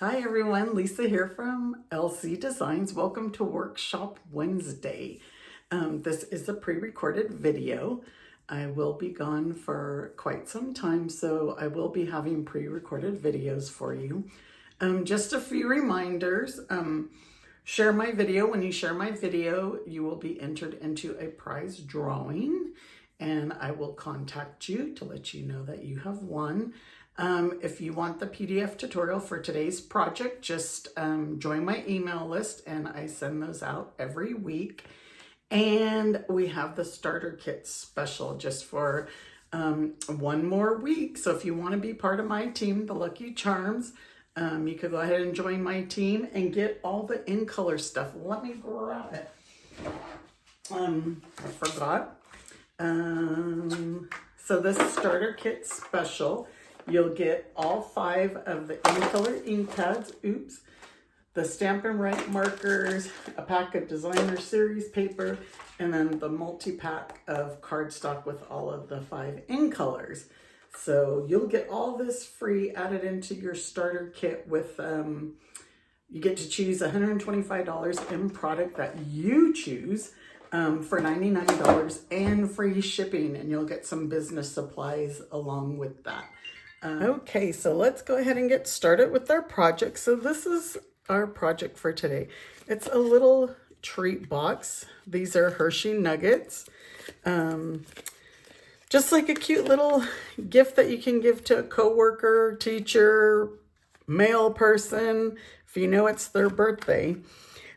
Hi everyone, Lisa here from LC Designs. Welcome to Workshop Wednesday. This is a pre-recorded video. I will be gone for quite some time, so I will be having pre-recorded videos for you. Just a few reminders. Share my video. When you share my video, you will be entered into a prize drawing, and I will contact you to let you know that you have won. If you want the PDF tutorial for today's project, just join my email list and I send those out every week. And we have the starter kit special just for one more week. So if you want to be part of my team, the Lucky Charms, you could go ahead and join my team and get all the in color stuff. Let me grab it. I forgot. So this starter kit special, you'll get all 5 of the in-color ink pads, the Stampin' Right markers, a pack of designer series paper, and then the multi-pack of cardstock with all of the 5 in-colors. So you'll get all this free added into your starter kit with, you get to choose $125 in product that you choose for $99 and free shipping, and you'll get some business supplies along with that. Okay, so let's go ahead and get started with our project. So this is our project for today. It's a little treat box. These are Hershey Nuggets. Just like a cute little gift that you can give to a coworker, teacher, male person, if you know it's their birthday.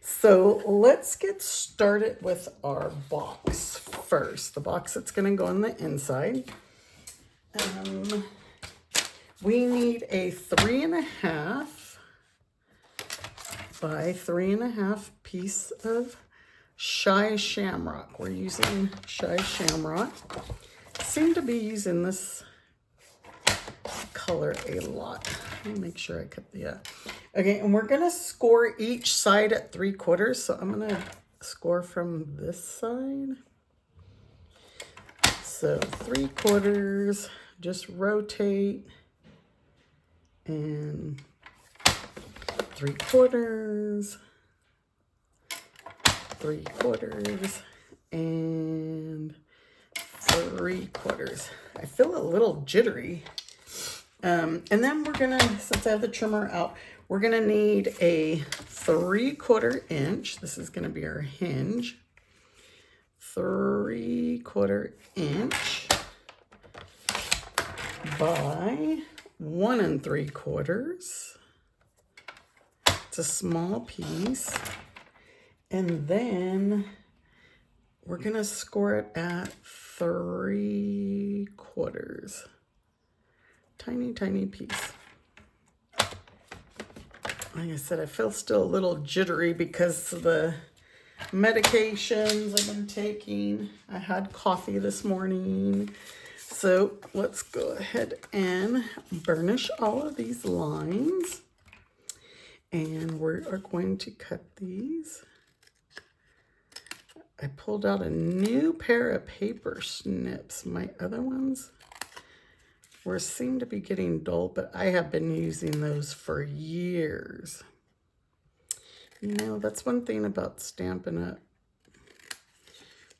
So let's get started with our box first. The box that's going to go on the inside. We need a 3.5 by 3.5 piece of Shy Shamrock. We're using Shy Shamrock. Seem to be using this color a lot. Let me make sure I cut the okay, and we're gonna score each side at 3/4. So I'm gonna score from this side. So 3/4. Just rotate. And 3/4, 3/4, and 3/4. I feel a little jittery. And then we're gonna, since I have the trimmer out, we're gonna need a 3/4 inch. This is gonna be our hinge. 3/4 inch by 1 3/4. It's a small piece. And then we're gonna score it at 3/4. Tiny, tiny piece. Like I said, I feel still a little jittery because of the medications I've been taking. I had coffee this morning. So let's go ahead and burnish all of these lines. And we are going to cut these. I pulled out a new pair of paper snips. My other ones seem to be getting dull, but I have been using those for years. You know, that's one thing about Stampin' Up!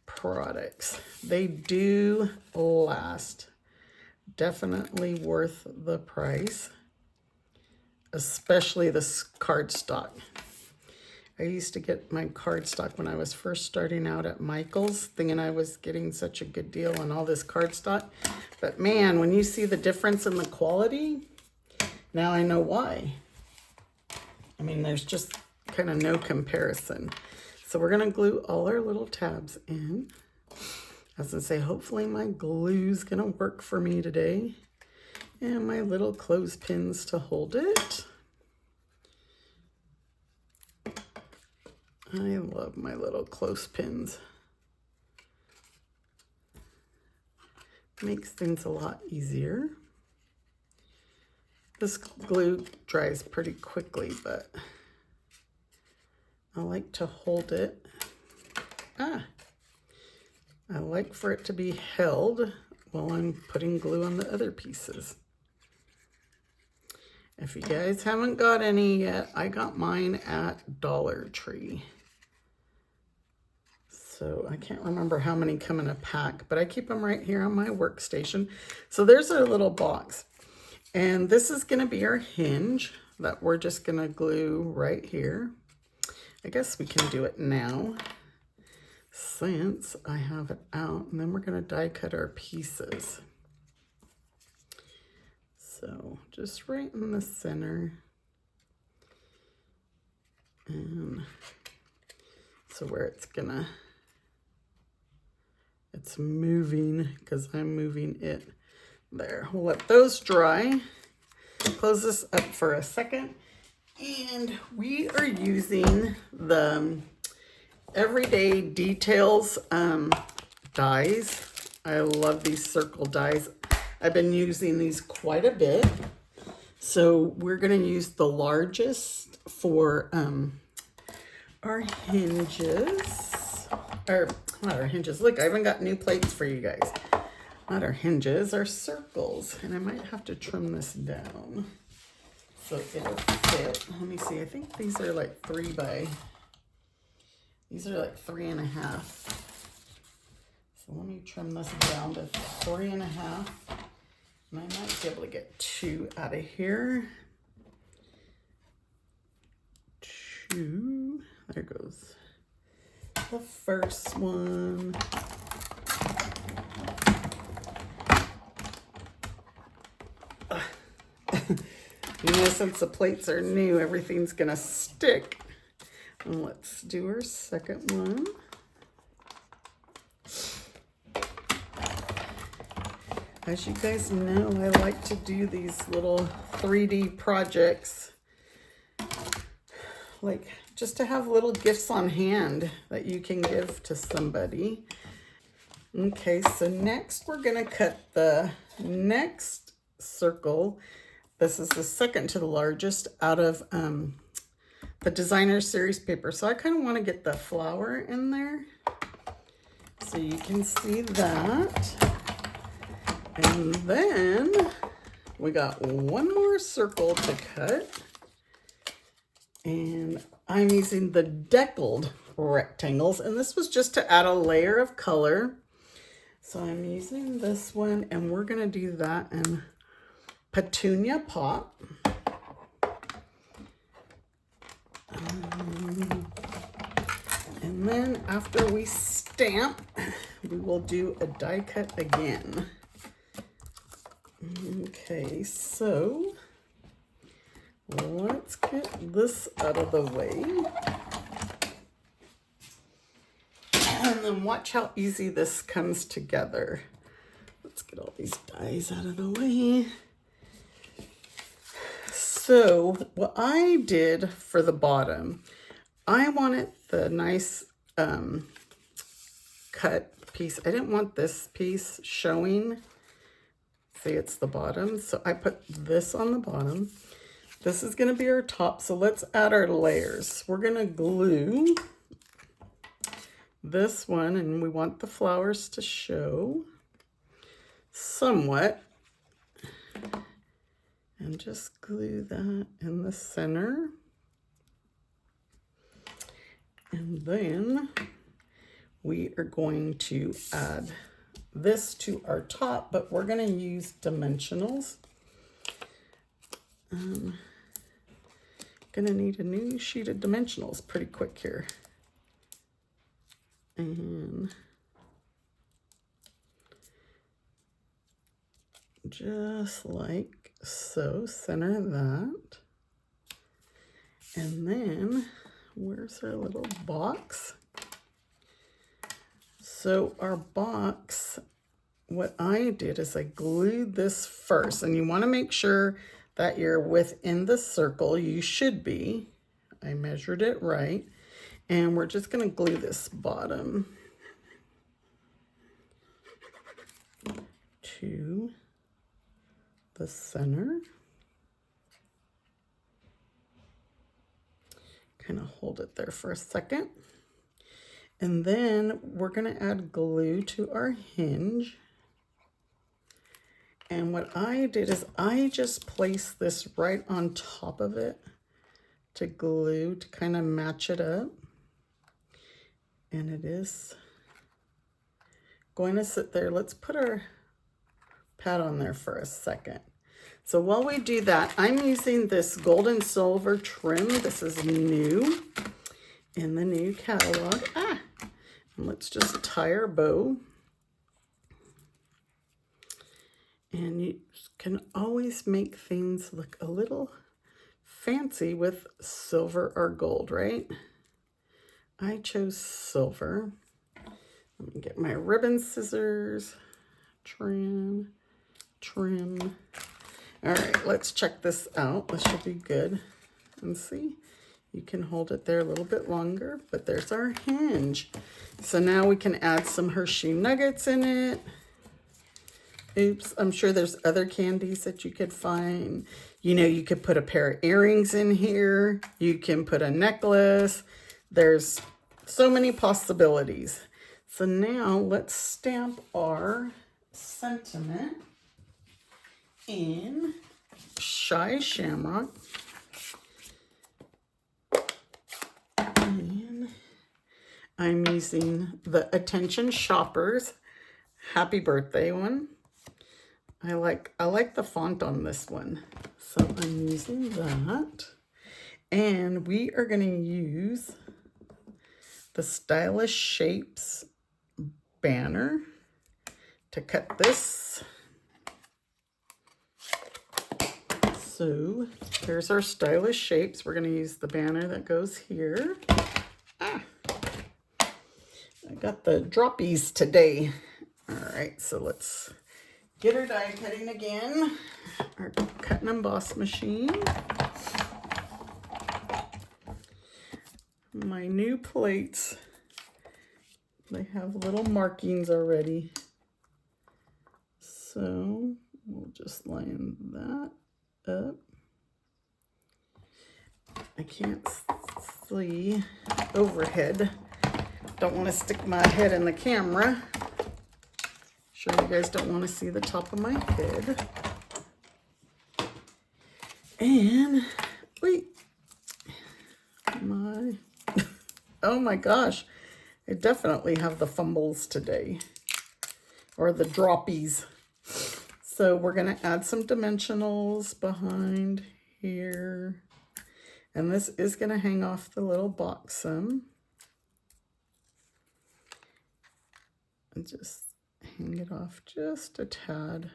Products. They do last. Definitely worth the price, especially this cardstock. I used to get my cardstock when I was first starting out at Michael's, thinking I was getting such a good deal on all this cardstock. But man, when you see the difference in the quality, now I know why. I mean, there's just kind of no comparison. So we're gonna glue all our little tabs in. As I say, hopefully my glue's gonna work for me today. And my little clothespins to hold it. I love my little clothespins. Makes things a lot easier. This glue dries pretty quickly, but I like to hold it. I like for it to be held while I'm putting glue on the other pieces. If you guys haven't got any yet, I got mine at Dollar Tree. So I can't remember how many come in a pack, but I keep them right here on my workstation. So there's our little box. And this is going to be our hinge that we're just going to glue right here. I guess we can do it now since I have it out. And then we're going to die cut our pieces. So just right in the center. And so where it's moving because I'm moving it there. We'll let those dry. Close this up for a second. And we are using the Everyday Details dies. I love these circle dies. I've been using these quite a bit. So we're going to use the largest for our hinges. Or not our hinges. Look, I even got new plates for you guys. Not our hinges, our circles. And I might have to trim this down so it'll fit. Let me see. I think these are like 3 these are like 3.5. So let me trim this down to 3.5. And I might be able to get 2 out of here. 2. There goes the first one. You know, since the plates are new, everything's gonna stick. And let's do our second one. As you guys know, I like to do these little 3D projects, like just to have little gifts on hand that you can give to somebody. Okay, so next we're gonna cut the next circle. This is the second to the largest out of the Designer Series paper. So I kind of want to get the flower in there so you can see that. And then we got one more circle to cut. And I'm using the deckled rectangles. And this was just to add a layer of color. So I'm using this one, and we're going to do that in Petunia Pop. And then after we stamp, we will do a die cut again. Okay, so let's get this out of the way. And then watch how easy this comes together. Let's get all these dies out of the way. So what I did for the bottom, I wanted the nice cut piece. I didn't want this piece showing. See, it's the bottom. So I put this on the bottom. This is going to be our top. So let's add our layers. We're going to glue this one, and we want the flowers to show somewhat. And just glue that in the center. And then we are going to add this to our top, but we're going to use dimensionals. Gonna need a new sheet of dimensionals pretty quick here. And just like so, center that. And then where's our little box? So our box, what I did is I glued this first, and you want to make sure that you're within the circle. You should be. I measured it right. And we're just going to glue this bottom to the center. Kind of hold it there for a second. And then we're going to add glue to our hinge. And what I did is I just placed this right on top of it to glue to kind of match it up. And it is going to sit there. Let's put our pad on there for a second. So while we do that, I'm using this gold and silver trim. This is new in the new catalog. And let's just tie our bow. And you can always make things look a little fancy with silver or gold, right? I chose silver. Let me get my ribbon scissors. Trim. All right, let's check this out. This should be good. And see, you can hold it there a little bit longer, but there's our hinge. So now we can add some Hershey nuggets in it. Oops, I'm sure there's other candies that you could find. You know, you could put a pair of earrings in here. You can put a necklace. There's so many possibilities. So now let's stamp our sentiment in Shy Shamrock. And I'm using the Attention Shoppers Happy Birthday one. I like the font on this one. So I'm using that. And we are going to use the Stylish Shapes banner to cut this. So here's our Stylish Shapes. We're going to use the banner that goes here. I got the droppies today. All right, so let's get our die cutting again. Our cut and emboss machine. My new plates, they have little markings already. So we'll just line that up. I can't see overhead. Don't want to stick my head in the camera. Sure you guys don't want to see the top of my head. And wait, oh my gosh, I definitely have the fumbles today, or the droppies. So we're going to add some dimensionals behind here. And this is going to hang off the little box some. And just hang it off just a tad.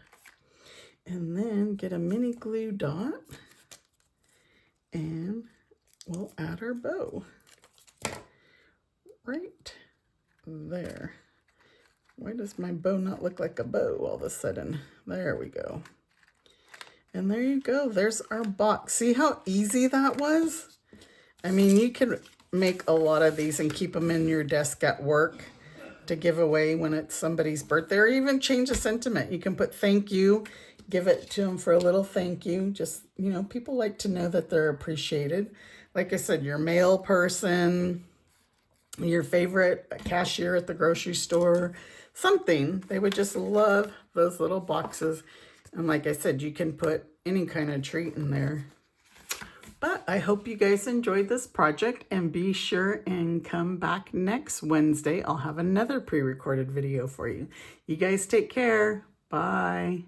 And then get a mini glue dot. And we'll add our bow. Right there. Why does my bow not look like a bow all of a sudden? There we go. And there you go. There's our box. See how easy that was? I mean, you could make a lot of these and keep them in your desk at work to give away when it's somebody's birthday, or even change a sentiment. You can put thank you, give it to them for a little thank you. Just, you know, people like to know that they're appreciated. Like I said, your mail person, your favorite cashier at the grocery store, something. They would just love those little boxes. And like I said, you can put any kind of treat in there. But I hope you guys enjoyed this project, and be sure and come back next Wednesday. I'll have another pre-recorded video for you. You guys take care. Bye.